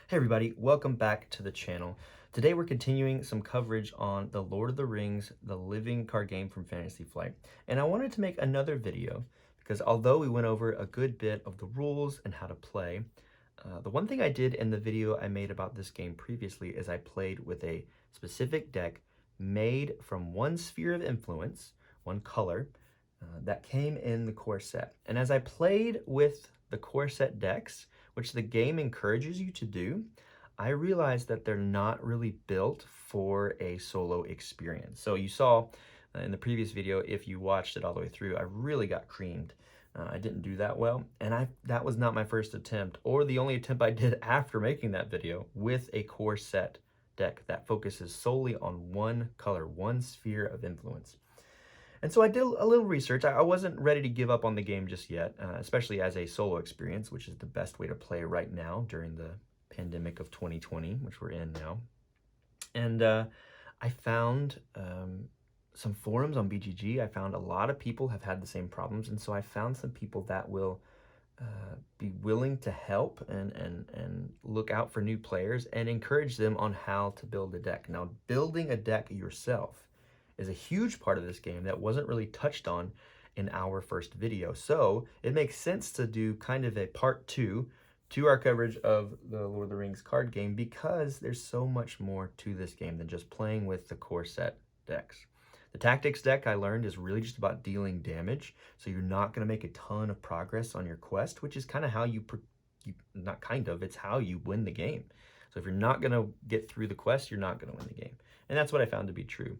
Hey everybody, welcome back to the channel. Today we're continuing some coverage on the Lord of the Rings, the living card game from Fantasy Flight. And I wanted to make another video because although we went over a good bit of the rules and how to play, the one thing I did in the video I made about this game previously is I played with a specific deck made from one sphere of influence, one color, that came in the core set. And as I played with the core set decks, which the game encourages you to do, I realized that they're not really built for a solo experience. So you saw in the previous video, if you watched it all the way through, I really got creamed. I didn't do that well, and that was not my first attempt, or the only attempt I did after making that video with a core set deck that focuses solely on one color, one sphere of influence. And so I did a little research. I wasn't ready to give up on the game just yet, especially as a solo experience, which is the best way to play right now during the pandemic of 2020, which we're in now. And I found some forums on BGG. I found a lot of people have had the same problems. And so I found some people that will be willing to help and look out for new players and encourage them on how to build a deck. Now, building a deck yourself is a huge part of this game that wasn't really touched on in our first video. So it makes sense to do kind of a part two to our coverage of the Lord of the Rings card game because there's so much more to this game than just playing with the core set decks. The tactics deck I learned is really just about dealing damage. So you're not going to make a ton of progress on your quest, which is kind of how it's how you win the game. So if you're not going to get through the quest, you're not going to win the game. And that's what I found to be true.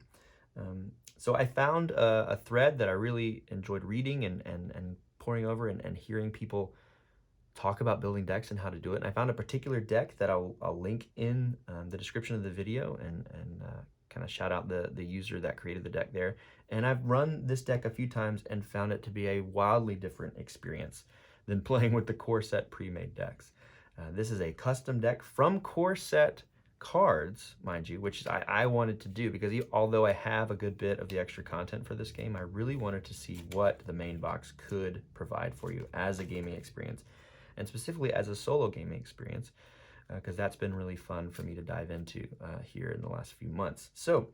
So I found a thread that I really enjoyed reading and poring over and hearing people talk about building decks and how to do it. And I found a particular deck that I'll link in the description of the video and kind of shout out the user that created the deck there. And I've run this deck a few times and found it to be a wildly different experience than playing with the core set pre-made decks. This is a custom deck from core set cards, mind you, which I wanted to do because although I have a good bit of the extra content for this game, I really wanted to see what the main box could provide for you as a gaming experience, and specifically as a solo gaming experience, because that's been really fun for me to dive into here in the last few months. So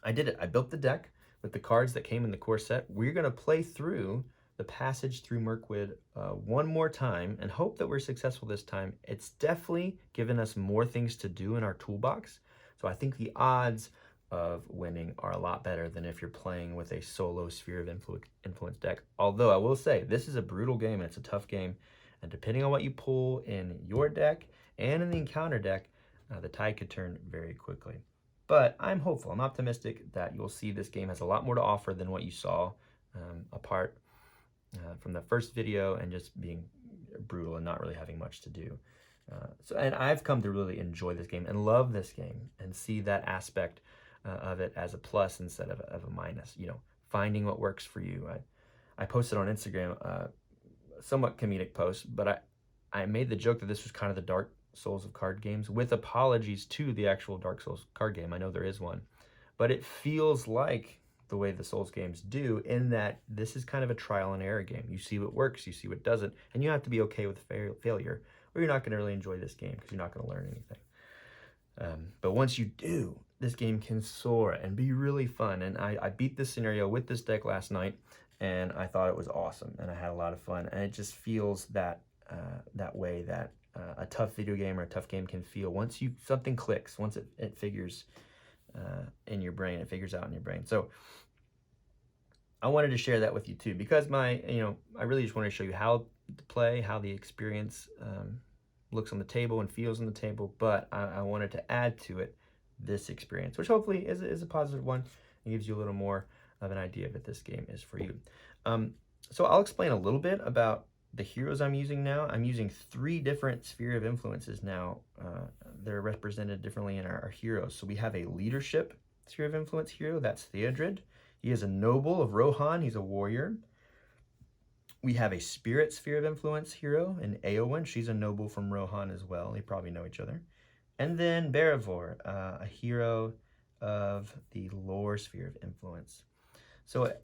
I did it. I built the deck with the cards that came in the core set. We're going to play through the passage through Mirkwood one more time and hope that we're successful this time. It's definitely given us more things to do in our toolbox. So I think the odds of winning are a lot better than if you're playing with a solo sphere of influence deck. Although I will say, this is a brutal game and it's a tough game. And depending on what you pull in your deck and in the encounter deck, the tide could turn very quickly. But I'm hopeful, I'm optimistic that you'll see this game has a lot more to offer than what you saw apart from the first video and just being brutal and not really having much to do. And I've come to really enjoy this game and love this game and see that aspect of it as a plus instead of a minus. You know, finding what works for you. I posted on Instagram a somewhat comedic post, but I made the joke that this was kind of the Dark Souls of card games, with apologies to the actual Dark Souls card game. I know there is one, but it feels like the way the Souls games do, in that this is kind of a trial and error game. You see what works, you see what doesn't, and you have to be okay with failure, or you're not going to really enjoy this game because you're not going to learn anything. But once you do, this game can soar and be really fun. And I beat this scenario with this deck last night, and I thought it was awesome, and I had a lot of fun. And it just feels that way that a tough video game or a tough game can feel once something clicks, once it figures in your brain, it figures out in your brain. So I wanted to share that with you too, because I really just want to show you how to play, how the experience looks on the table and feels on the table, but I wanted to add to it this experience, which hopefully is a positive one and gives you a little more of an idea of what this game is for you. So I'll explain a little bit about the heroes I'm using now. I'm using 3 different sphere of influences now. They're represented differently in our heroes. So we have a leadership sphere of influence hero, that's Theodred. He is a noble of Rohan, he's a warrior. We have a spirit sphere of influence hero in Eowyn. She's a noble from Rohan as well. They probably know each other. And then Beravor, a hero of the lore sphere of influence. So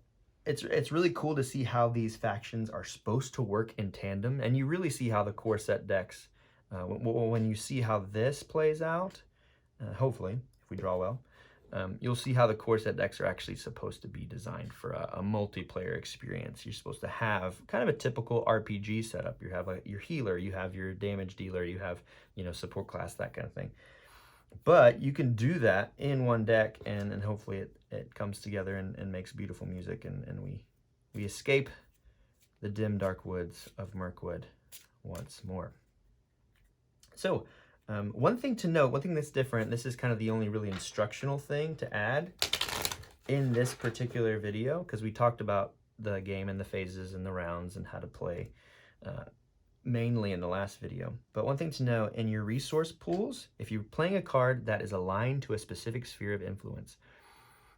it's really cool to see how these factions are supposed to work in tandem, and you really see how the core set decks When you see how this plays out, hopefully, if we draw well, you'll see how the core set decks are actually supposed to be designed for a multiplayer experience. You're supposed to have kind of a typical RPG setup. You have your healer, you have your damage dealer, you have, support class, that kind of thing. But you can do that in one deck, and hopefully it comes together and makes beautiful music, and we escape the dim, dark woods of Mirkwood once more. So, one thing to note, one thing that's different, this is kind of the only really instructional thing to add in this particular video, because we talked about the game and the phases and the rounds and how to play mainly in the last video. But one thing to know, in your resource pools, if you're playing a card that is aligned to a specific sphere of influence,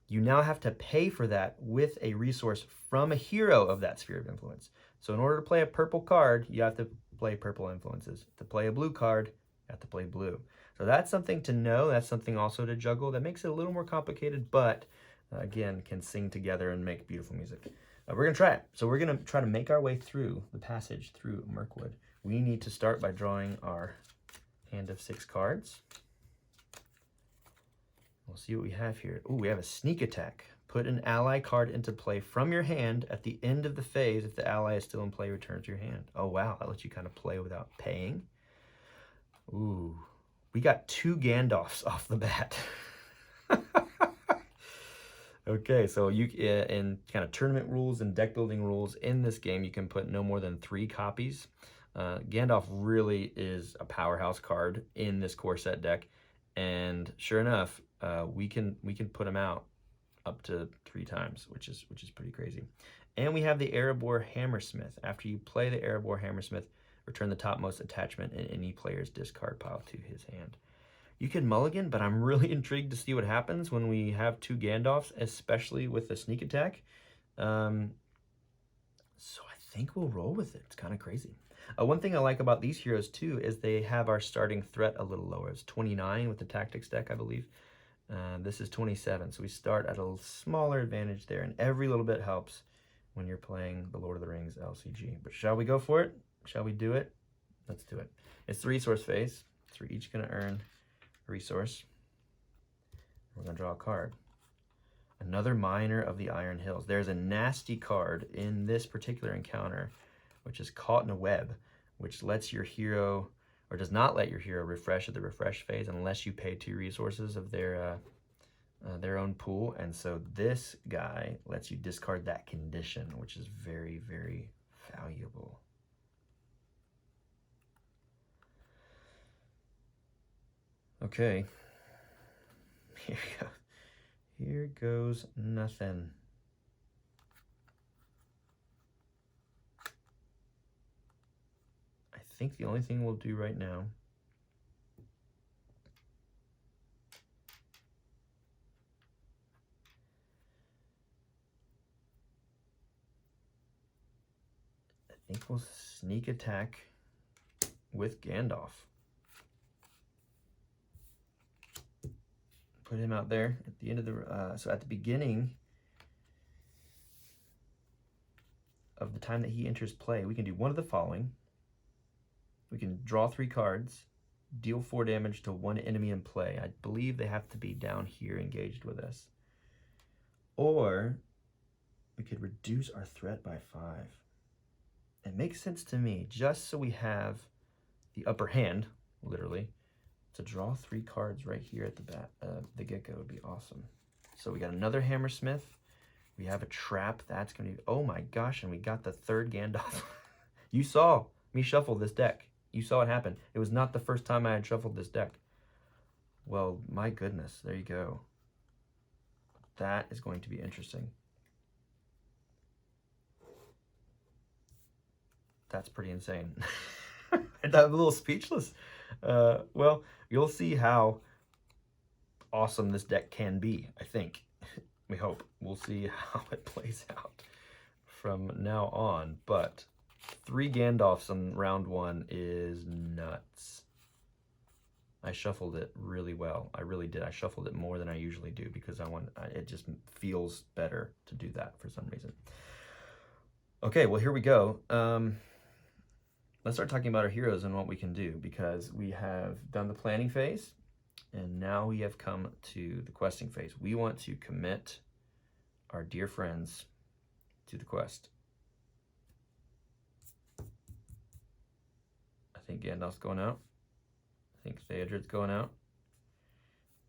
you now have to pay for that with a resource from a hero of that sphere of influence. So in order to play a purple card, you have to play purple influences. To play a blue card, you have to play blue. So that's something to know. That's something also to juggle. That makes it a little more complicated, but again, can sing together and make beautiful music. We're going to try it. So we're going to try to make our way through the passage through Mirkwood. We need to start by drawing our hand of 6 cards. We'll see what we have here. Ooh, we have a sneak attack. Put an ally card into play from your hand at the end of the phase. If the ally is still in play, return to your hand. Oh, wow. That lets you kind of play without paying. Ooh, we got 2 Gandalfs off the bat. Okay, so you in kind of tournament rules and deck building rules in this game, you can put no more than 3 copies. Gandalf really is a powerhouse card in this core set deck, and sure enough, we can put him out up to 3 times, which is pretty crazy. And we have the Erebor Hammersmith. After you play the Erebor Hammersmith, return the topmost attachment in any player's discard pile to his hand. You can mulligan, but I'm really intrigued to see what happens when we have 2 Gandalfs, especially with the sneak attack. So I think we'll roll with it. It's kind of crazy. One thing I like about these heroes, too, is they have our starting threat a little lower. It's 29 with the tactics deck, I believe. This is 27, so we start at a smaller advantage there, and every little bit helps when you're playing the Lord of the Rings LCG. But shall we go for it? Shall we do it? Let's do it. It's the resource phase, so we're each going to earn resource. We're going to draw a card. Another Miner of the Iron Hills. There's a nasty card in this particular encounter, which is Caught in a Web, which lets your hero, or does not let your hero refresh at the refresh phase unless you pay 2 resources of their own pool. And so this guy lets you discard that condition, which is very, very valuable. Okay, here we go. Here goes nothing. I think the only thing we'll do right now I think we'll sneak attack with Gandalf. Put him out there at the end of the, so at the beginning of the time that he enters play, we can do one of the following. We can draw 3 cards, deal 4 damage to 1 enemy in play. I believe they have to be down here engaged with us. Or we could reduce our threat by 5. It makes sense to me, just so we have the upper hand, literally, to draw 3 cards right here at the get-go would be awesome. So we got another Hammersmith. We have a trap. That's going to be, oh my gosh, and we got the 3rd Gandalf. You saw me shuffle this deck. You saw it happen. It was not the first time I had shuffled this deck. Well, my goodness, there you go. That is going to be interesting. That's pretty insane. I'm a little speechless. Well, you'll see how awesome this deck can be, I think. We hope. We'll see how it plays out from now on. But 3 Gandalfs on round 1 is nuts. I shuffled it really well. I really did. I shuffled it more than I usually do because it just feels better to do that for some reason. Okay, well, here we go. let's start talking about our heroes and what we can do, because we have done the planning phase and now we have come to the questing phase. We want to commit our dear friends to the quest. I think Gandalf's going out. I think Theodred's going out.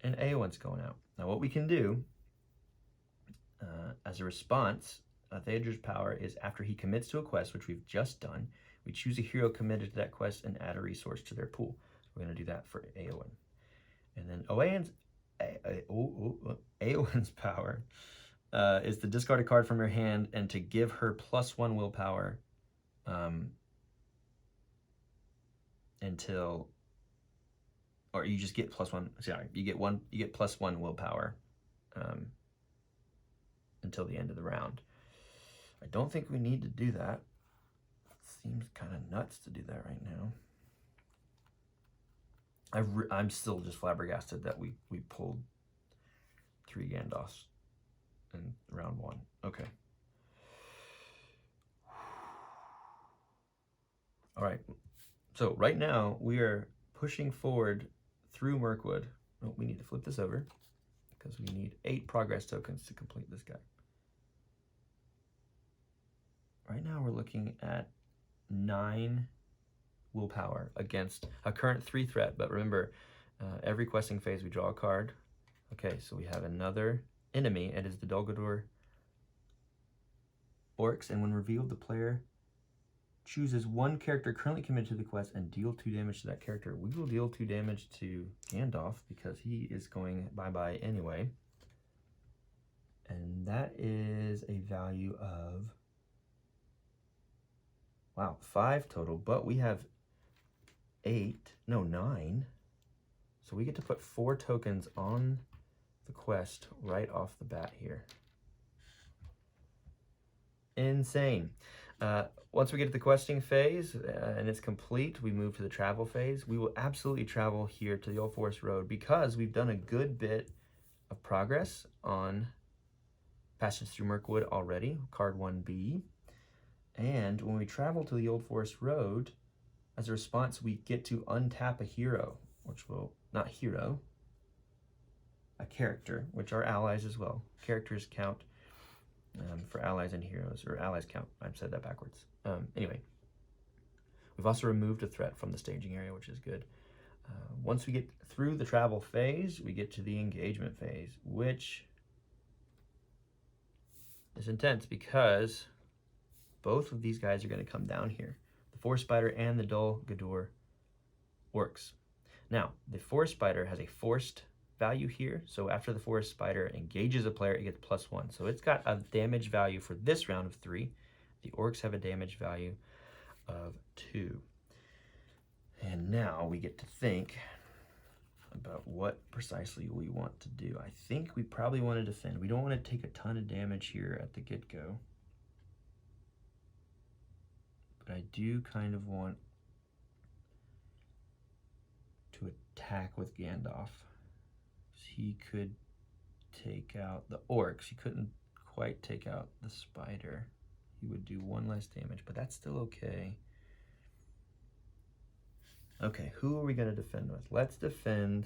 And Eowyn's going out. Now what we can do as a response, Theodred's power is after he commits to a quest, which we've just done, we choose a hero committed to that quest and add a resource to their pool. We're going to do that for Eowyn. And then Eowyn's power is to discard a card from her hand and to give her +1 willpower until, or you just get +1. Sorry, you get +1 willpower until the end of the round. I don't think we need to do that. Seems kind of nuts to do that right now. I'm still just flabbergasted that we pulled 3 Gandalfs in round 1. Okay. All right. So right now we are pushing forward through Mirkwood. Oh, we need to flip this over because we need 8 progress tokens to complete this guy. Right now we're looking at 9 willpower against a current 3 threat, but remember, every questing phase we draw a card. Okay, so we have another enemy. It is the Dol Guldur Orcs, and when revealed, the player chooses 1 character currently committed to the quest and deal 2 damage to that character. We will deal 2 damage to Gandalf because he is going bye-bye anyway. And that is a value of, wow, 5 total, but we have 9. So we get to put 4 tokens on the quest right off the bat here. Insane. Once we get to the questing phase and it's complete, we move to the travel phase. We will absolutely travel here to the Old Forest Road because we've done a good bit of progress on Passage Through Mirkwood already, card 1B. And when we travel to the Old Forest Road, as a response, we get to untap a hero, which will, not hero, a character, which are allies as well. Characters count for allies and heroes, or allies count. I've said that backwards. Anyway, we've also removed a threat from the staging area, which is good. Once we get through the travel phase, we get to the engagement phase, which is intense because both of these guys are going to come down here. The Forest Spider and the Dol Guldur Orcs. Now, the Forest Spider has a forced value here, so after the Forest Spider engages a player, it gets +1. So it's got a damage value for this round of 3. The Orcs have a damage value of 2. And now we get to think about what precisely we want to do. I think we probably want to defend. We don't want to take a ton of damage here at the get-go. But I do kind of want to attack with Gandalf. He could take out the Orcs. He couldn't quite take out the Spider. He would do 1 less damage, but that's still okay. Okay, who are we going to defend with? Let's defend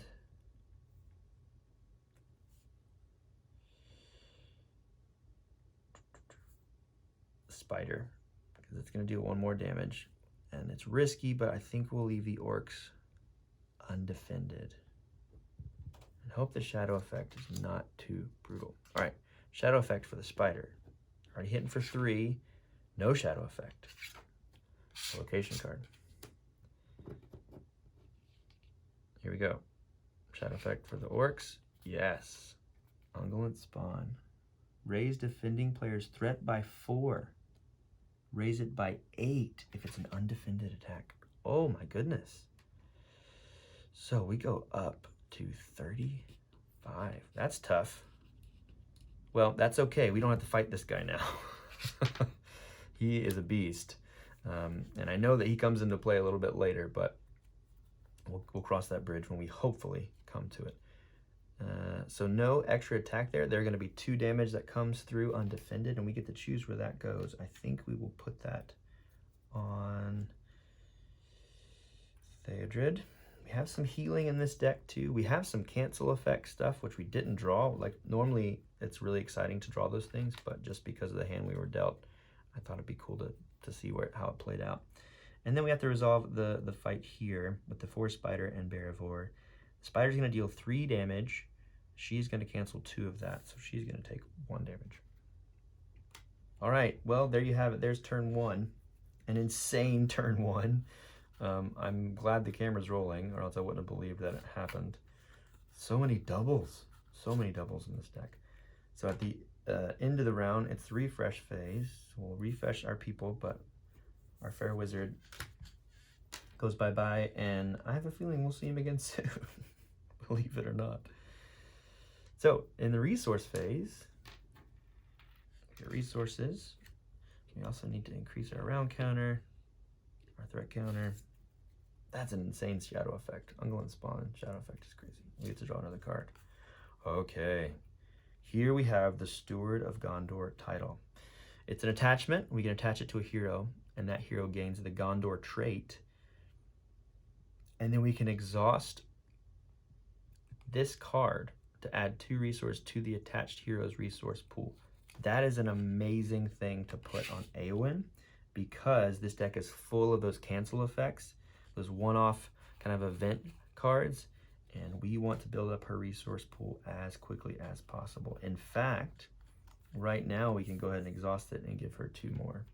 Spider, because it's going to do 1 more damage. And it's risky, but I think we'll leave the Orcs undefended. And hope the shadow effect is not too brutal. All right, shadow effect for the Spider. Already hitting for 3. No shadow effect. Location card. Here we go. Shadow effect for the Orcs. Yes. Ungulate Spawn. Raise defending player's threat by 4. Raise it by 8 if it's an undefended attack. Oh my goodness. So we go up to 35. That's tough. Well, that's okay. We don't have to fight this guy now. He is a beast. And I know that he comes into play a little bit later, but we'll cross that bridge when we hopefully come to it. So no extra attack there. There are going to be 2 damage that comes through undefended, and we get to choose where that goes. I think we will put that on Theodred. We have some healing in this deck too. We have some cancel effect stuff, which we didn't draw. Like normally it's really exciting to draw those things, but just because of the hand we were dealt, I thought it'd be cool to see how it played out. And then we have to resolve the fight here with the Forest Spider and Barivore. The Spider's gonna deal 3 damage. She's gonna cancel 2 of that, so she's gonna take 1 damage. All right, well, there you have it. There's turn 1, an insane turn 1. I'm glad the camera's rolling, or else I wouldn't have believed that it happened. So many doubles in this deck. So at the end of the round, it's the refresh phase. We'll refresh our people, but our fair wizard goes bye-bye, and I have a feeling we'll see him again soon, believe it or not. So in the resource phase, we get resources. We also need to increase our round counter, our threat counter. That's an insane shadow effect. Ungulate Spawn, shadow effect is crazy. We get to draw another card. Okay, here we have the Steward of Gondor title. It's an attachment. We can attach it to a hero, and that hero gains the Gondor trait. And then we can exhaust this card to add 2 resources to the attached hero's resource pool. That is an amazing thing to put on Eowyn, because this deck is full of those cancel effects, those one-off kind of event cards, and we want to build up her resource pool as quickly as possible. In fact, right now we can go ahead and exhaust it and give her 2 more.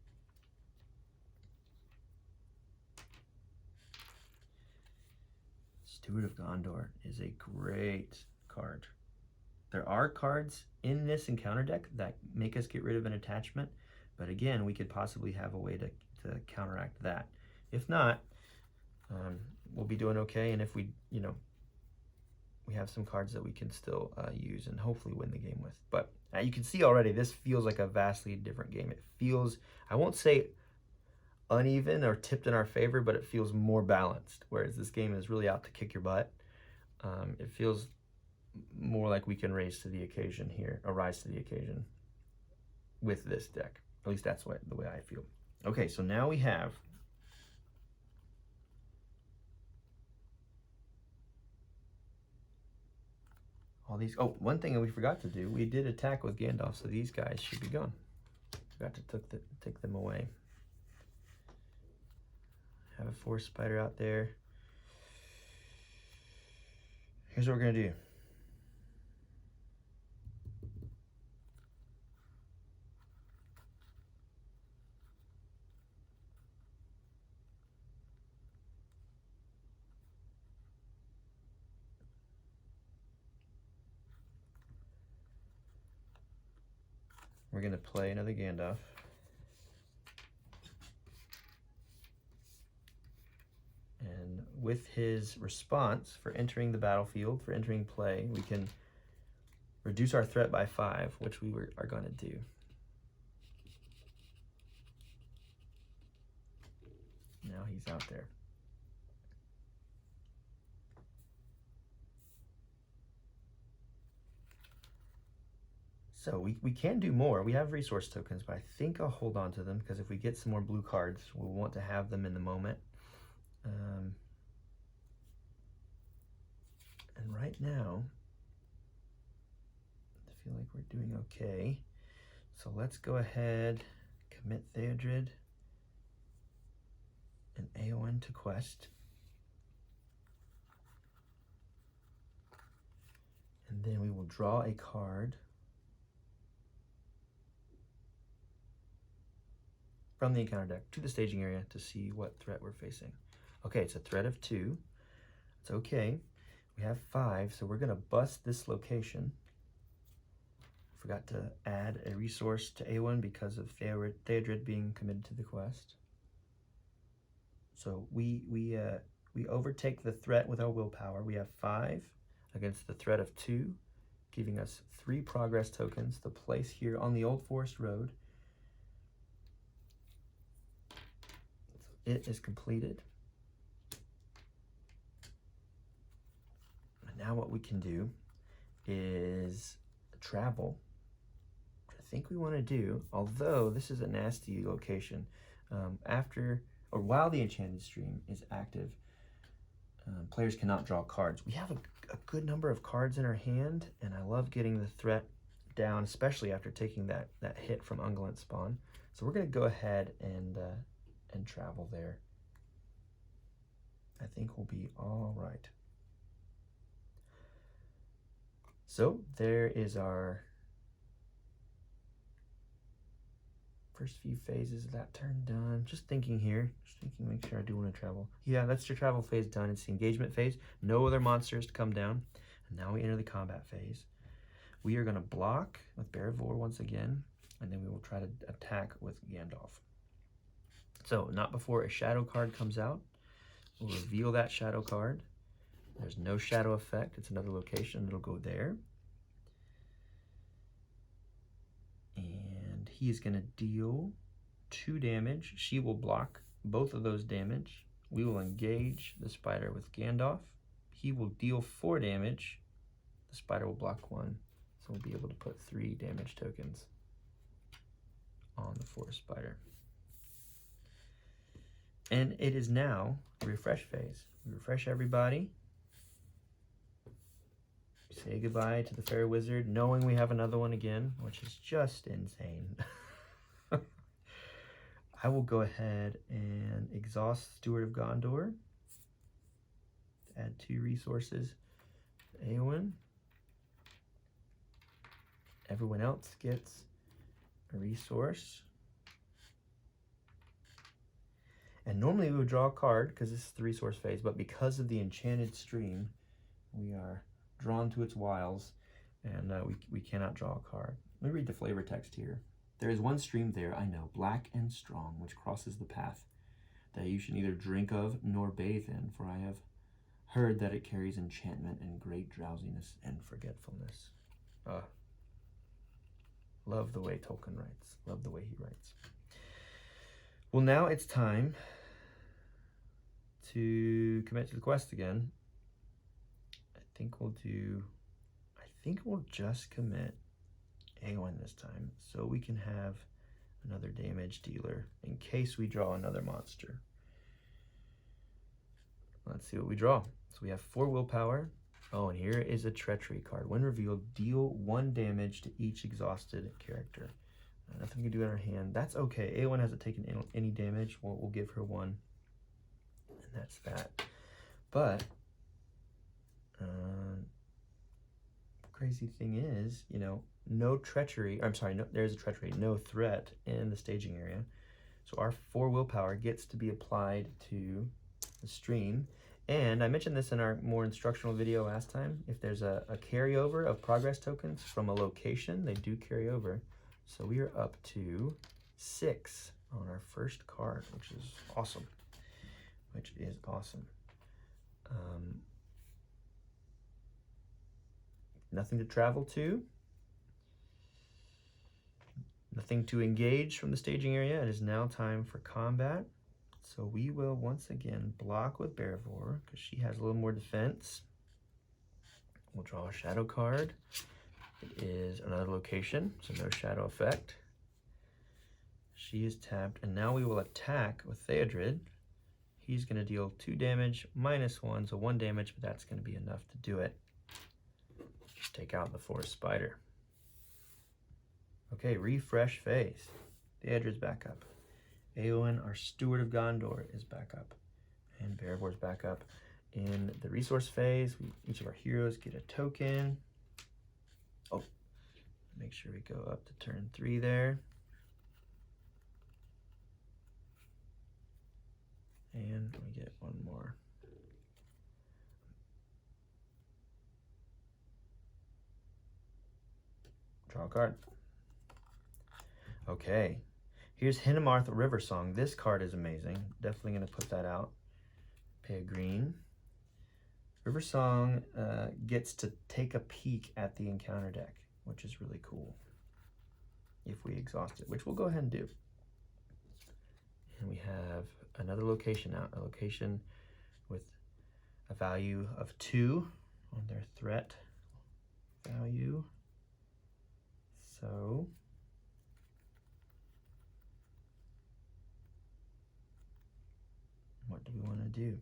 Steward of Gondor is a great card. There are cards in this encounter deck that make us get rid of an attachment, but again, we could possibly have a way to counteract that. If not, we'll be doing okay, and if we have some cards that we can still use and hopefully win the game with. But you can see already, this feels like a vastly different game. It feels, I won't say uneven or tipped in our favor, but it feels more balanced, whereas this game is really out to kick your butt. It feels more like we can rise to the occasion with this deck. At least that's the way I feel. Okay, so now we have all these. Oh, one thing that we forgot to do, we did attack with Gandalf, so these guys should be gone. Forgot to take them away. Have a Forest Spider out there. Here's what we're gonna do. We're gonna play another Gandalf. And with his response for entering the battlefield, for entering play, we can reduce our threat by 5, which we are going to do. Now he's out there. So we can do more. We have resource tokens, but I think I'll hold on to them, because if we get some more blue cards, we'll want to have them in the moment. And right now, I feel like we're doing okay. So let's go ahead, commit Theodred and Eowyn to quest. And then we will draw a card from the encounter deck to the staging area to see what threat we're facing. Okay, it's a threat of 2. It's okay. We have 5, so we're gonna bust this location. Forgot to add a resource to Eowyn because of Theodred being committed to the quest. So we overtake the threat with our willpower. We have 5 against the threat of 2, giving us 3 progress tokens to place here on the Old Forest Road. It is completed. And now what we can do is travel, which I think we want to do, although this is a nasty location. While the Enchanted Stream is active, Players cannot draw cards. We have a good number of cards in our hand, and I love getting the threat down, especially after taking that hit from Ungulate Spawn. So we're going to go ahead and travel there. I think we'll be all right. So there is our first few phases of that turn done. Just thinking here, make sure I do want to travel. Yeah, that's your travel phase done. It's the engagement phase. No other monsters to come down. And now we enter the combat phase. We are going to block with Bearvor once again, and then we will try to attack with Gandalf. So not before a shadow card comes out. We'll reveal that shadow card. There's no shadow effect. It's another location. It'll go there. And he is going to deal 2 damage. She will block both of those damage. We will engage the spider with Gandalf. He will deal 4 damage. The spider will block 1. So we'll be able to put 3 damage tokens on the forest spider. And it is now refresh phase. We refresh everybody. Say goodbye to the Fair Wizard, knowing we have another one again, which is just insane. I will go ahead and exhaust Steward of Gondor. Add 2 resources. Eowyn. Everyone else gets a resource. And normally we would draw a card because this is the resource phase, but because of the enchanted stream, we are drawn to its wiles, and we cannot draw a card. Let me read the flavor text here. There is one stream there, I know, black and strong, which crosses the path, that you should neither drink of nor bathe in, for I have heard that it carries enchantment and great drowsiness and forgetfulness. Love the way Tolkien writes. Love the way he writes. Well, now it's time to commit to the quest again. I think we'll just commit Eowyn this time, so we can have another damage dealer in case we draw another monster. Let's see what we draw. So we have 4 willpower. Oh, and here is a treachery card. When revealed, deal 1 damage to each exhausted character. Nothing we can do in our hand. That's okay. Eowyn hasn't taken any damage. We'll give her 1. And that's that. But crazy thing is, you know, no treachery. I'm sorry, no, there's a treachery. No threat in the staging area. So our 4 willpower gets to be applied to the stream. And I mentioned this in our more instructional video last time. If there's a carryover of progress tokens from a location, they do carry over. So we are up to 6 on our first card, which is awesome. Nothing to travel to. Nothing to engage from the staging area. It is now time for combat. So we will once again block with Bearvor because she has a little more defense. We'll draw a shadow card. It is another location, so no shadow effect. She is tapped, and now we will attack with Theodred. He's going to deal 2 damage, -1, so 1 damage, but that's going to be enough to do it. Just take out the forest spider. Okay, refresh phase. Theodred's back up. Eowyn, our Steward of Gondor, is back up. And Bearvor's back up. In the resource phase, each of our heroes get a token. Oh, make sure we go up to turn 3 there. And we get 1 more. Draw a card. Okay. Here's Hinnemarth River Song. This card is amazing. Definitely going to put that out. Pay a green. River Song gets to take a peek at the encounter deck, which is really cool. If we exhaust it, which we'll go ahead and do. And we have another location out, a location with a value of 2 on their threat value. So what do we want to do?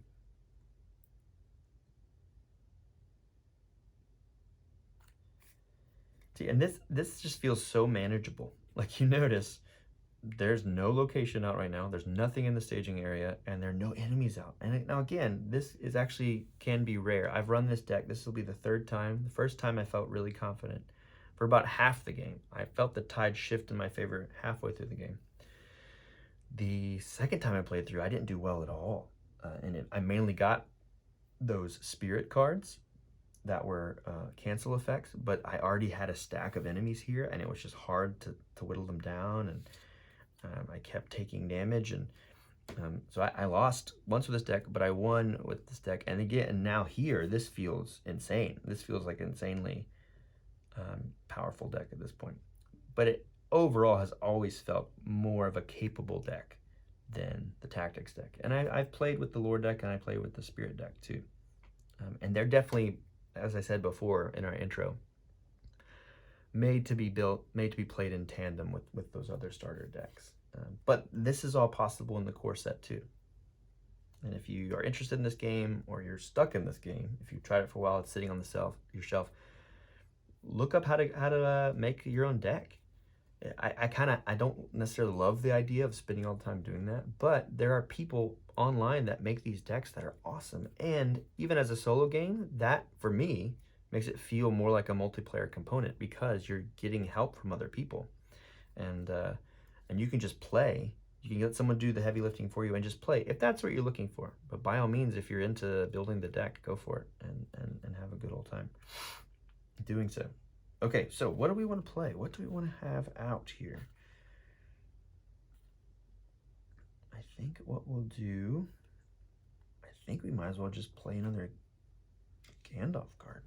See, and this just feels so manageable. Like, you notice there's no location out right now. There's nothing in the staging area, and there are no enemies out. And now again, this is actually can be rare. I've run this deck. This will be the third time. The first time I felt really confident. For about half the game, I felt the tide shift in my favor halfway through the game. The second time I played through, I didn't do well at all. I mainly got those spirit cards that were cancel effects, but I already had a stack of enemies here, and it was just hard to whittle them down, and I kept taking damage, and so I lost once with this deck, but I won with this deck. And again, and now here, this feels insane. This feels like an insanely powerful deck at this point. But it overall has always felt more of a capable deck than the tactics deck. And I've played with the lore deck, and I play with the spirit deck too. And they're definitely, as I said before in our intro, made to be played in tandem with those other starter decks. But this is all possible in the core set too. And if you are interested in this game, or you're stuck in this game, if you've tried it for a while, it's sitting on your shelf, look up how to make your own deck. I don't necessarily love the idea of spending all the time doing that, but there are people online that make these decks that are awesome. And even as a solo game, that for me makes it feel more like a multiplayer component, because you're getting help from other people, and you can just play. You can let someone do the heavy lifting for you and just play if that's what you're looking for. But by all means, if you're into building the deck, go for it and have a good old time doing so. Okay, so what do we want to play? What do we want to have out here? I think what we'll do, I think we might as well just play another Gandalf card.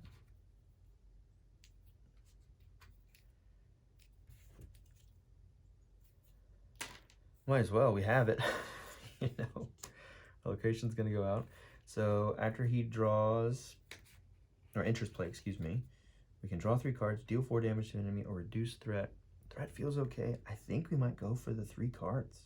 Might as well, we have it. You know, location's gonna go out. So after he draws, or enters play, excuse me, we can draw 3 cards, deal 4 damage to an enemy, or reduce threat. Threat feels okay. I think we might go for the 3 cards,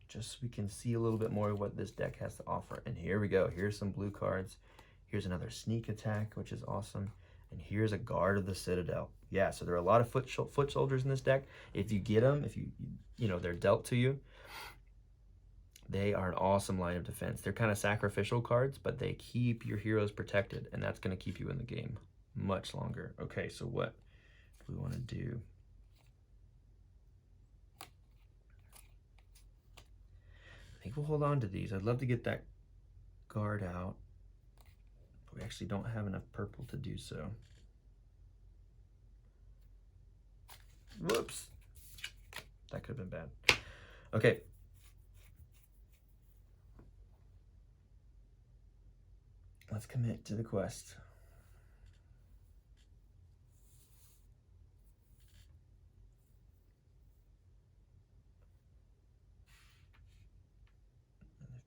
just so we can see a little bit more of what this deck has to offer. And here we go. Here's some blue cards. Here's another sneak attack, which is awesome. And here's a guard of the Citadel. Yeah, so there are a lot of foot soldiers in this deck. If you get them, if you know, they're dealt to you, they are an awesome line of defense. They're kind of sacrificial cards, but they keep your heroes protected, and that's going to keep you in the game much longer. Okay, so what do we want to do? I think we'll hold on to these. I'd love to get that guard out, but we actually don't have enough purple to do so. Whoops. That could have been bad. Okay. Let's commit to the quest.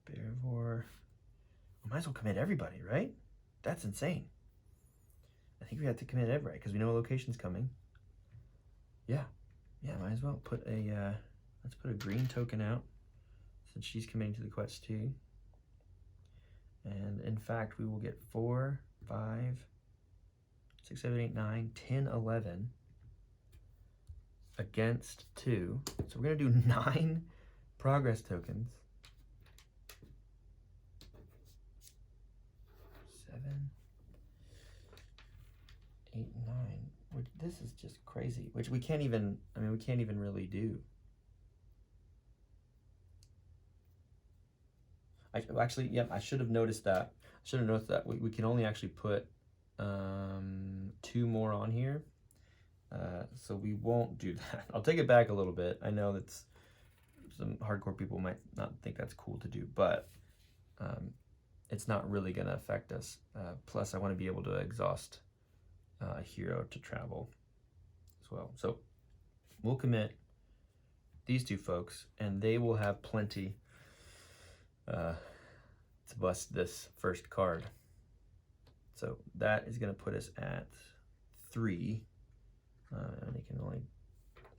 Bearvor. We might as well commit everybody, right? That's insane. I think we have to commit everybody because we know a location's coming. Yeah, might as well put a let's put a green token out since she's committing to the quest too. And in fact, we will get 4, 5, 6, 7, 8, 9, 10, 11 against 2. So we're gonna do 9 progress tokens. 7, 8, 9. This is just crazy, which we can't even, we can't even really do. Actually, yeah, I should have noticed that. We can only actually put 2 more on here. So we won't do that. I'll take it back a little bit. I know that some hardcore people might not think that's cool to do, but it's not really going to affect us. Plus, I want to be able to exhaust a hero to travel as well. So we'll commit these 2 folks, and they will have plenty to bust this first card. So that is going to put us at 3. And you can only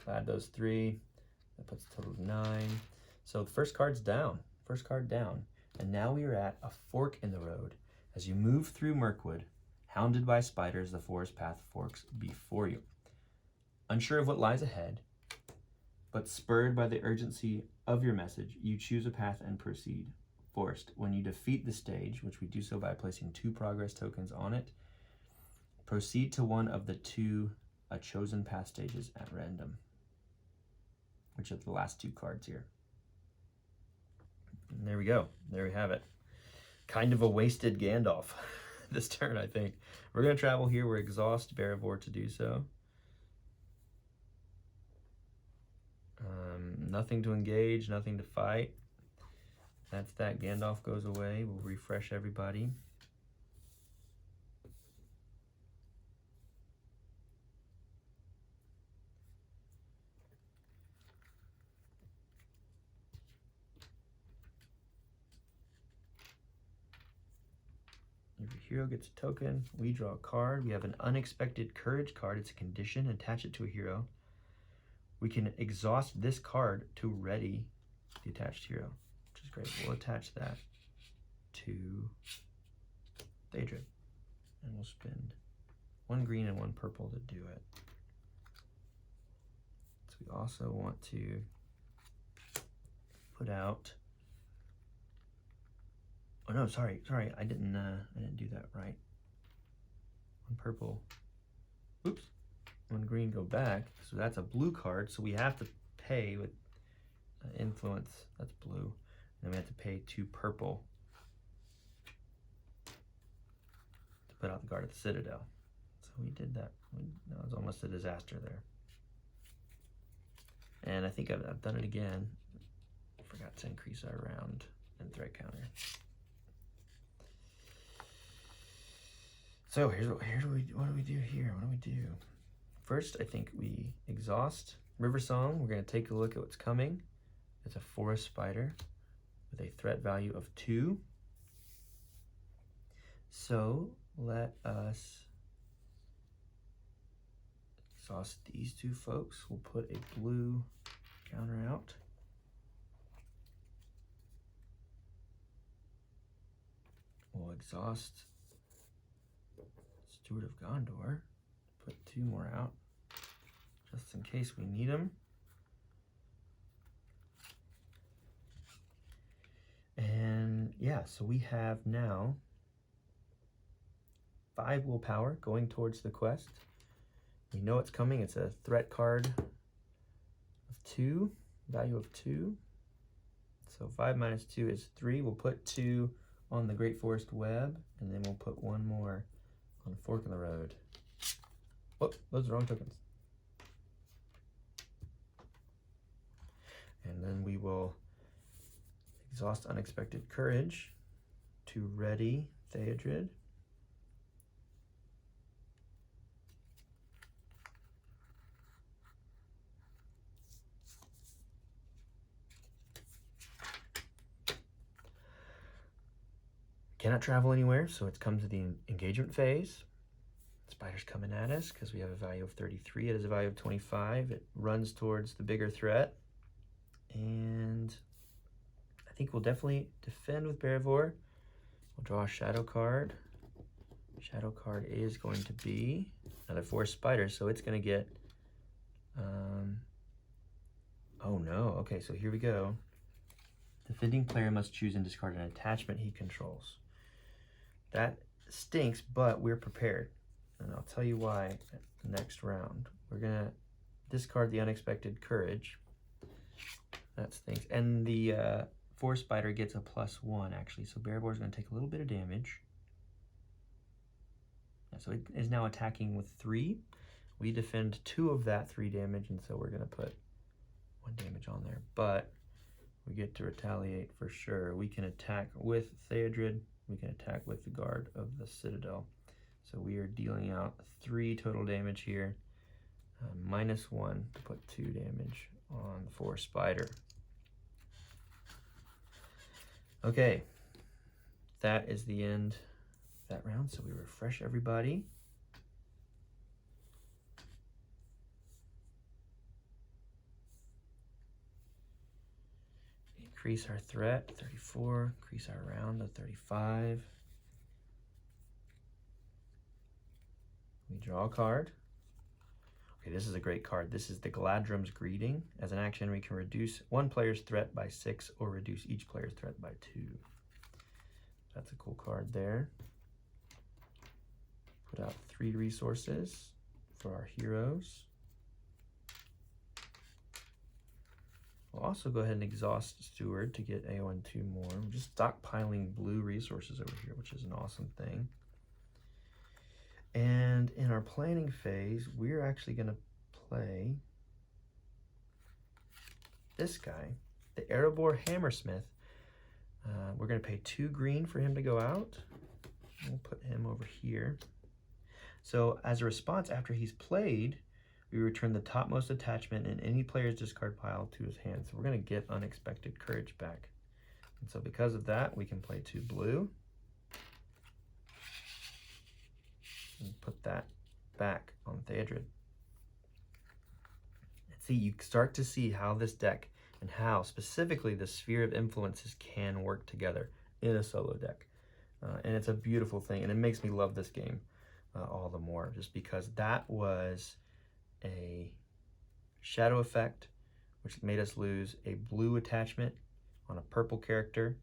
add those 3. That puts a total of 9. So the first card's down. First card down. And now we are at a fork in the road. As you move through Mirkwood, hounded by spiders, the forest path forks before you. Unsure of what lies ahead, but spurred by the urgency of your message, you choose a path and proceed. Forced. When you defeat the stage, which we do so by placing 2 progress tokens on it, proceed to one of the 2 chosen path stages at random, which are the last 2 cards here. And there we go. There we have it. Kind of a wasted Gandalf this turn, I think. We're going to travel here. We're exhaust Barivor to do so. Nothing to engage, nothing to fight. That's that. Gandalf goes away. We'll refresh everybody. Every hero gets a token. We draw a card. We have an unexpected courage card. It's a condition. Attach it to a hero. We can exhaust this card to ready the attached hero, which is great. We'll attach that to Daedra. And we'll spend 1 green and 1 purple to do it. So we also want to put out. Oh no, sorry, I didn't do that right. 1 purple. Oops. 1 green go back. So that's a blue card. So we have to pay with influence. That's blue. And then we have to pay 2 purple to put out the guard at the Citadel. So we did that. That was almost a disaster there. And I think I've done it again. I forgot to increase our round and threat counter. So what do we do here? What do we do? First, I think we exhaust River Song. We're going to take a look at what's coming. It's a forest spider with a threat value of 2. So let us exhaust these 2 folks. We'll put a blue counter out. We'll exhaust Steward of Gondor. Put 2 more out, just in case we need them. And yeah, so we have now 5 willpower going towards the quest. We know it's coming. It's a threat card of 2, value of 2. So 5 minus 2 is 3. We'll put 2 on the Great Forest Web, and then we'll put 1 more on Fork in the Road. Whoop, those are the wrong tokens. And then we will exhaust Unexpected Courage to ready Theodred. Cannot travel anywhere, so it's come to the engagement phase. Spider's coming at us because we have a value of 33. It has a value of 25. It runs towards the bigger threat. And I think we'll definitely defend with Barivor. We'll draw a shadow card. Shadow card is going to be another forest spider, so it's going to get... oh no, okay, so here we go. Defending player must choose and discard an attachment he controls. That stinks, but we're prepared. And I'll tell you why next round. We're going to discard the Unexpected Courage. That stinks. And the Forest Spider gets a +1, actually. So Barivor is going to take a little bit of damage. So it is now attacking with 3. We defend 2 of that 3 damage, and so we're going to put 1 damage on there. But we get to retaliate for sure. We can attack with Theodred. We can attack with the Guard of the Citadel. So we are dealing out 3 total damage here. -1 to put 2 damage on the Forest Spider. Okay, that is the end of that round. So we refresh everybody. Increase our threat, 34. Increase our round to 35. We draw a card. Okay, this is a great card. This is the Galadrim's Greeting. As an action, we can reduce one player's threat by 6 or reduce each player's threat by 2. That's a cool card there. Put out 3 resources for our heroes. We'll also go ahead and exhaust Steward to get Eowyn 2 more. We're just stockpiling blue resources over here, which is an awesome thing. And in our planning phase, we're actually going to play this guy, the Erebor Hammersmith. We're going to pay 2 green for him to go out. We'll put him over here. So as a response, after he's played, we return the topmost attachment in any player's discard pile to his hand. So we're going to get Unexpected Courage back. And so because of that, we can play 2 blue. And put that back on Theodred. And see, you start to see how this deck and how specifically the Sphere of Influences can work together in a solo deck. And it's a beautiful thing, and it makes me love this game all the more, just because that was a shadow effect, which made us lose a blue attachment on a purple character.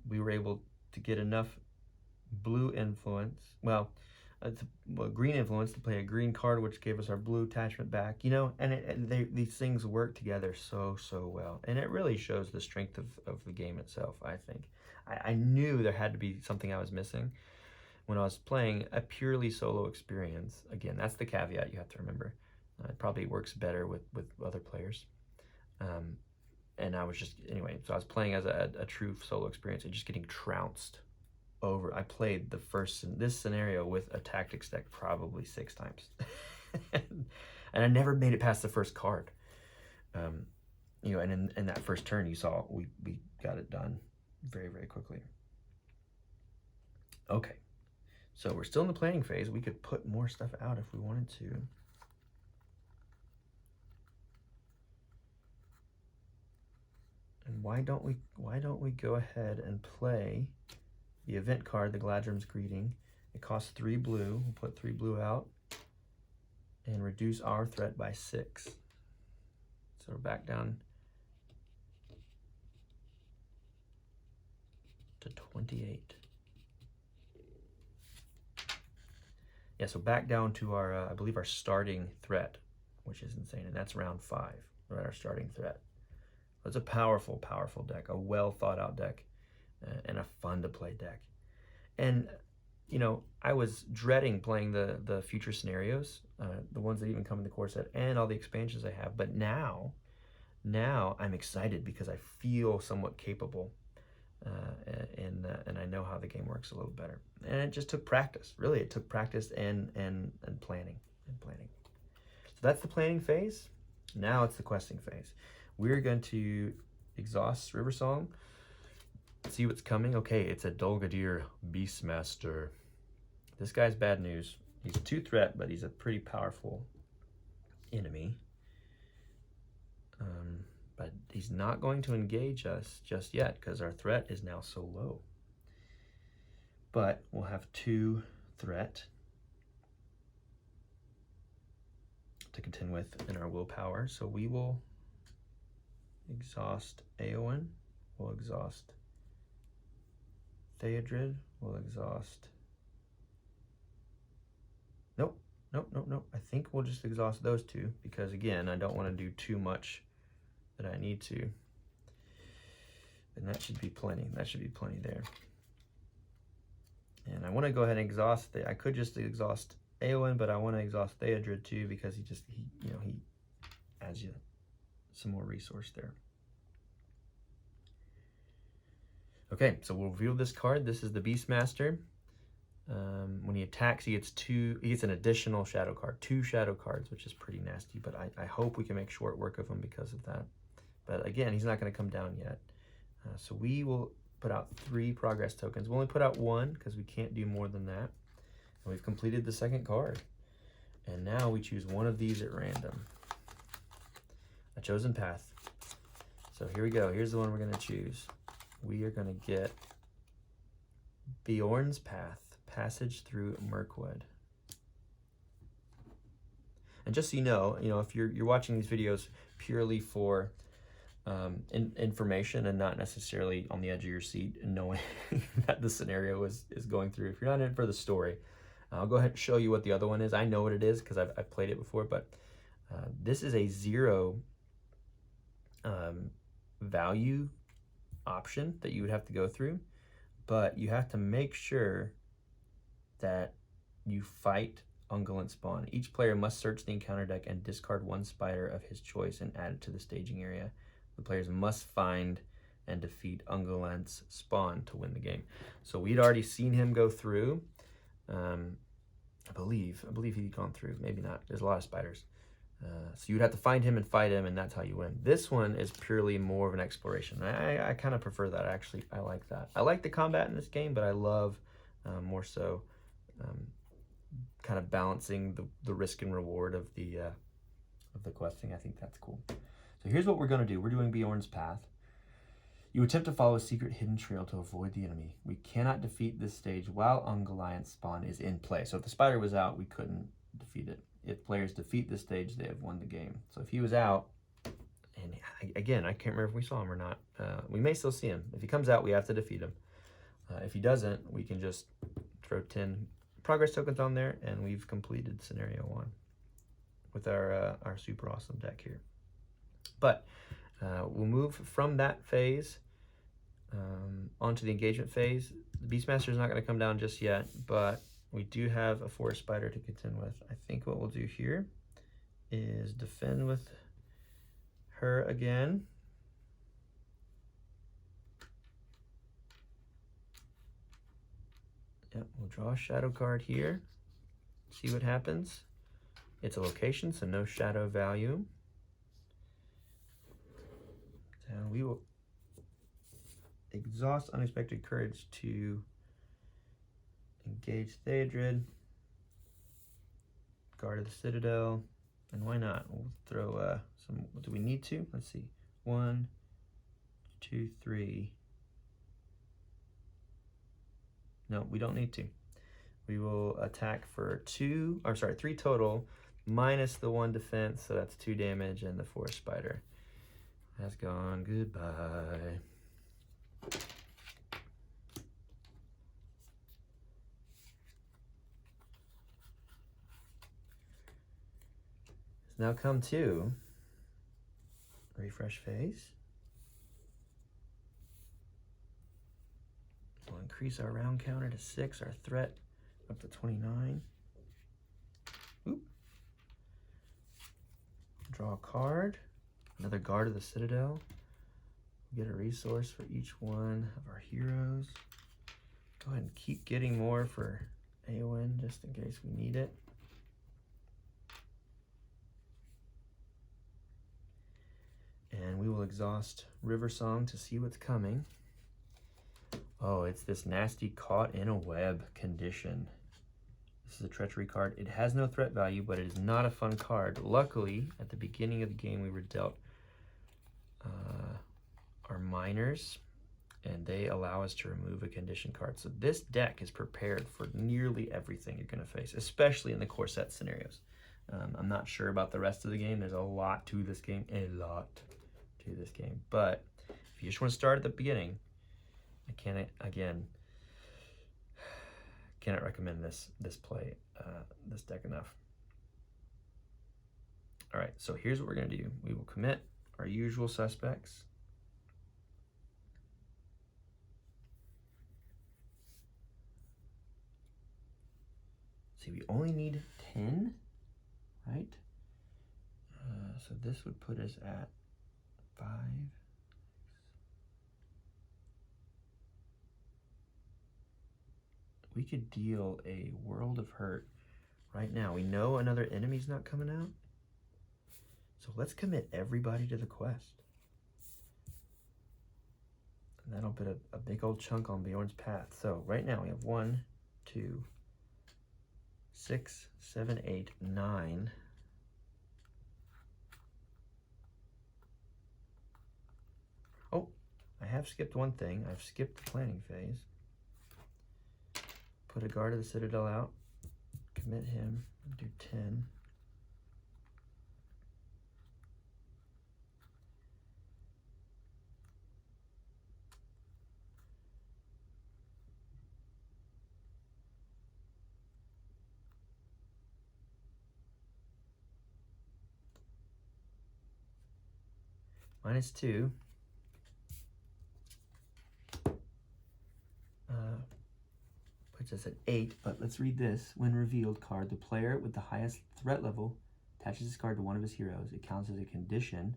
We were able to get enough blue influence, green influence to play a green card, which gave us our blue attachment back, you know, and these things work together so well. And it really shows the strength of the game itself, I think. I knew there had to be something I was missing when I was playing a purely solo experience. Again, that's the caveat you have to remember. It probably works better with other players. And I was just, anyway, so I was playing as a true solo experience and just getting trounced over. I played this scenario with a tactics deck probably 6 times. And I never made it past the first card. You know, and in that first turn, you saw we got it done very quickly. Okay, so we're still in the planning phase. We could put more stuff out if we wanted to. And why don't we go ahead and play the event card, the Galadrim's Greeting. It costs 3 blue. We'll put 3 blue out and reduce our threat by 6. So we're back down to 28. Yeah, so back down to our, I believe our starting threat, which is insane, and that's round 5, right, our starting threat. It's a powerful deck, a well thought out deck, and a fun to play deck. And, you know, I was dreading playing the future scenarios, the ones that even come in the core set, and all the expansions I have, but now I'm excited because I feel somewhat capable, and I know how the game works a little better. And it just took practice. Really, it took practice and planning. So that's the planning phase. Now it's the questing phase. We're going to exhaust River Song, see what's coming. Okay, it's a Dol-Guldur Beastmaster. This guy's bad news. He's a 2 threat, but he's a pretty powerful enemy. But he's not going to engage us just yet because our threat is now so low. But we'll have 2 threat to contend with in our willpower. So we will exhaust Eowyn. We'll exhaust Theodred. We'll exhaust... Nope. I think we'll just exhaust those 2 because, again, I don't want to do too much that I need to. And that should be plenty. That should be plenty there. And I want to go ahead and exhaust I could just exhaust Eowyn, but I want to exhaust Theodred too because he adds you some more resource there. Okay, so we'll reveal this card. This is the Beastmaster. When he attacks, he gets an additional shadow card, 2 shadow cards, which is pretty nasty, but I hope we can make short work of him because of that. But again, he's not going to come down yet. So we will put out 3 progress tokens. We'll only put out 1 because we can't do more than that. And we've completed the second card. And now we choose one of these at random. A chosen path. So here we go. Here's the one we're going to choose. We are going to get Beorn's Path, Passage through Mirkwood. And just so you know, if you're watching these videos purely for information and not necessarily on the edge of your seat and knowing that the scenario is going through, if you're not in it for the story, I'll go ahead and show you what the other one is. I know what it is because I've played it before, but this is a 0 value option that you would have to go through, but you have to make sure that you fight Ungulate spawn. Each player must search the encounter deck and discard 1 spider of his choice and add it to the staging area. The players must find and defeat Ungulate's spawn to win the game. So we'd already seen him go through. I believe he'd gone through. Maybe not. There's a lot of spiders. So you'd have to find him and fight him, and that's how you win. This one is purely more of an exploration. I kind of prefer that, actually. I like that. I like the combat in this game, but I love more so kind of balancing the risk and reward of the questing. I think that's cool. So here's what we're going to do. We're doing Bjorn's Path. You attempt to follow a secret hidden trail to avoid the enemy. We cannot defeat this stage while Ungoliant's spawn is in play. So if the spider was out, we couldn't defeat it. If players defeat this stage, they have won the game. So if he was out, and again, I can't remember if we saw him or not. We may still see him. If he comes out, we have to defeat him. If he doesn't, we can just throw 10 progress tokens on there, and we've completed scenario 1 with our super awesome deck here. But we'll move from that phase onto the engagement phase. The Beastmaster is not going to come down just yet, but we do have a forest spider to contend with. I think what we'll do here is defend with her again. Yep, we'll draw a shadow card here. See what happens. It's a location, so no shadow value. And we will exhaust Unexpected Courage to engage Theodred, Guard of the Citadel, and why not? We'll throw some. Do we need to? Let's see. 1, 2, 3. No, we don't need to. We will attack for 3 total, minus the 1 defense, so that's 2 damage, and the forest spider has gone goodbye. It's now come to refresh phase. We'll increase our round counter to 6, our threat up to 29. Oop. Draw a card. Another Guard of the Citadel. Get a resource for each one of our heroes. Go ahead and keep getting more for Eowyn, just in case we need it. And we will exhaust River Song to see what's coming. Oh, it's this nasty Caught in a Web condition. This is a treachery card. It has no threat value, but it is not a fun card. Luckily, at the beginning of the game, we were dealt our miners, and they allow us to remove a condition card. So this deck is prepared for nearly everything you're going to face, especially in the core set scenarios. I'm not sure about the rest of the game. There's a lot to this game, But if you just want to start at the beginning, I cannot recommend this play, this deck enough. All right, so here's what we're going to do. We will commit our usual suspects. See, we only need 10, right? So this would put us at 5. We could deal a world of hurt right now. We know another enemy's not coming out. So let's commit everybody to the quest. And that'll put a big old chunk on Bjorn's Path. So right now we have 1, 2, 6, 7, 8, 9. Oh, I have skipped one thing. I've skipped the planning phase. Put a Guard of the Citadel out. Commit him. Do 10. -2. Puts us at 8, but let's read this. When revealed card, the player with the highest threat level attaches this card to one of his heroes. It counts as a condition.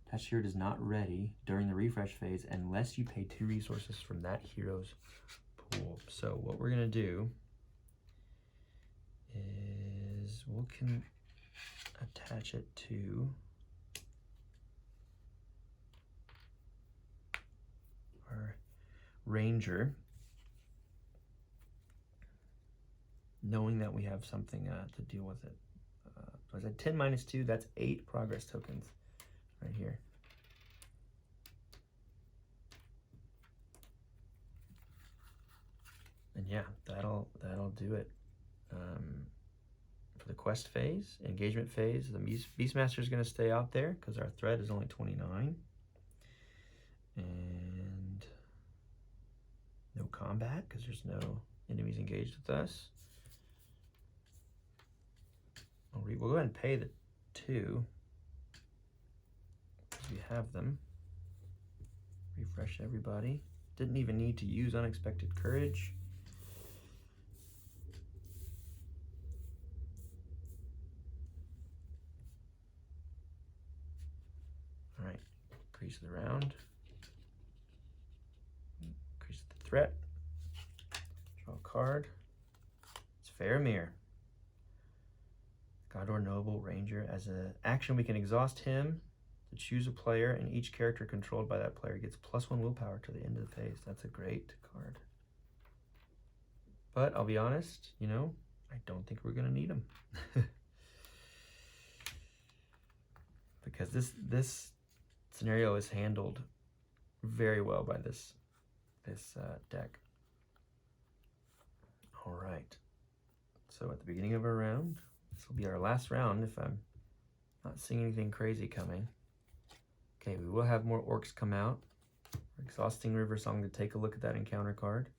Attached hero is not ready during the refresh phase unless you pay 2 resources from that hero's pool. So what we're gonna do is we can attach it to our ranger, knowing that we have something to deal with it. So I said 10 -2, that's 8 progress tokens right here. And yeah, that'll do it. For the quest phase, engagement phase, the Beastmaster is going to stay out there because our threat is only 29. And no combat because there's no enemies engaged with us. We'll go ahead and pay the 2 because we have them. Refresh everybody. Didn't even need to use Unexpected Courage. All right, increase the round. Increase the threat. Draw a card. It's Faramir. Gondor Noble Ranger. As an action, we can exhaust him to choose a player, and each character controlled by that player gets +1 willpower to the end of the phase. That's a great card. But I'll be honest, you know, I don't think we're going to need him. Because this scenario is handled very well by this deck. All right. So at the beginning of our round, this will be our last round if I'm not seeing anything crazy coming. Okay, we will have more orcs come out. Exhausting River Song to take a look at that encounter card.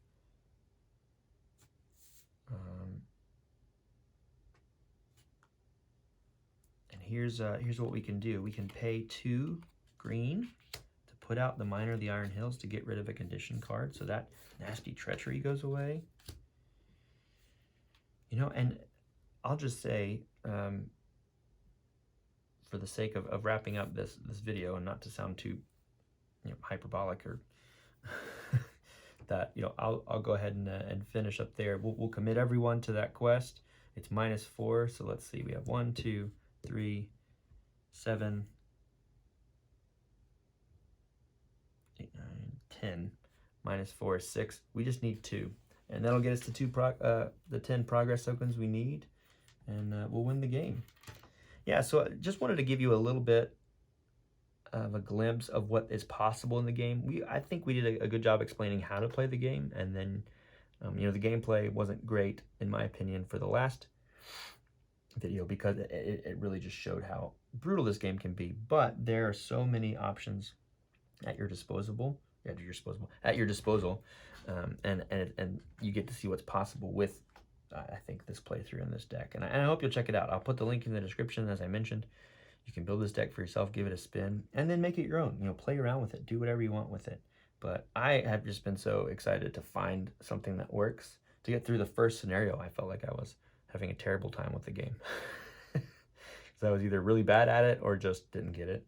And here's what we can do. We can pay 2 green to put out the Miner of the Iron Hills to get rid of a condition card, so that nasty treachery goes away. You know, and I'll just say, for the sake of wrapping up this video, and not to sound too, you know, hyperbolic or that, you know, I'll go ahead and finish up there. We'll commit everyone to that quest. It's -4, so let's see. We have 1, 2, 3, 7, 8, 9, 10. -4 is 6. We just need 2, and that'll get us to the 10 progress tokens we need, and we'll win the game. Yeah, so I just wanted to give you a little bit of a glimpse of what is possible in the game. I think we did a good job explaining how to play the game, and then you know, the gameplay wasn't great in my opinion for the last video because it really just showed how brutal this game can be. But there are so many options at your disposal, and you get to see what's possible with I think this playthrough in this deck, and I hope you'll check it out. I'll put the link in the description. As I mentioned, you can build this deck for yourself, give it a spin, and then make it your own. You know, play around with it, do whatever you want with it. But I have just been so excited to find something that works. To get through the first scenario, I felt like I was having a terrible time with the game. So I was either really bad at it or just didn't get it.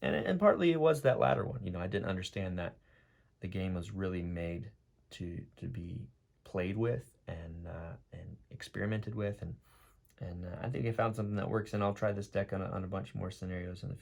And partly it was that latter one. You know, I didn't understand that the game was really made to be played with and experimented with, and I think I found something that works, and I'll try this deck on a bunch more scenarios in the